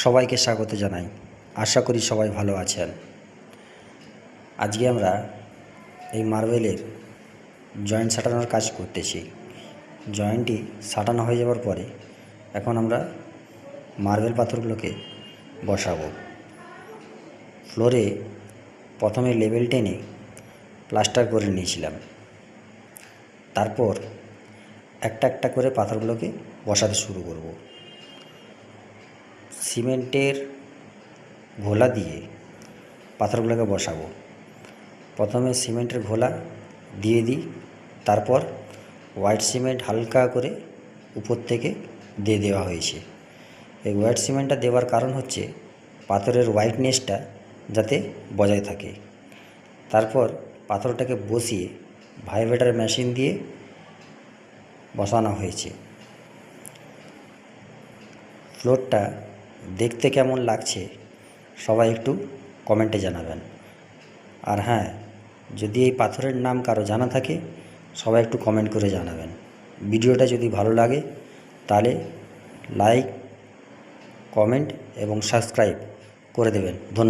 সবাইকে স্বাগত জানাই। আশা করি সবাই ভালো আছেন। আজকে আমরা এই মার্বেলের জয়েন্ট সাটানোর কাজ করতেছি। জয়েন্টটি সাটানো হয়ে যাওয়ার পরে এখন আমরা মার্বেল পাথরগুলোকে বসাবো। ফ্লোরে প্রথমে লেবেল টেনে প্লাস্টার করে নিয়েছিলাম, তারপর একটা একটা করে পাথরগুলোকে বসাতে শুরু করব। সিমেন্টের ঘোলা দিয়ে পাথরগুলোকে বসাবো। প্রথমে সিমেন্টের ঘোলা দিয়ে দিই, তারপর হোয়াইট সিমেন্ট হালকা করে উপর থেকে দিয়ে দেওয়া হয়েছে। এই হোয়াইট সিমেন্টটা দেওয়ার কারণ হচ্ছে পাথরের হোয়াইটনেসটা যাতে বজায় থাকে। তারপর পাথরটাকে বসিয়ে ভাইব্রেটর মেশিন দিয়ে বসানো হয়েছে। ফ্লোরটা দেখতে কেমন লাগছে সবাই একটু কমেন্টে জানাবেন। আর হ্যাঁ, যদি এই পাথরের নাম কারো জানা থাকে সবাই একটু কমেন্ট করে জানাবেন। ভিডিওটা যদি ভালো লাগে তাহলে লাইক, কমেন্ট এবং সাবস্ক্রাইব করে দেবেন। ধন্যবাদ।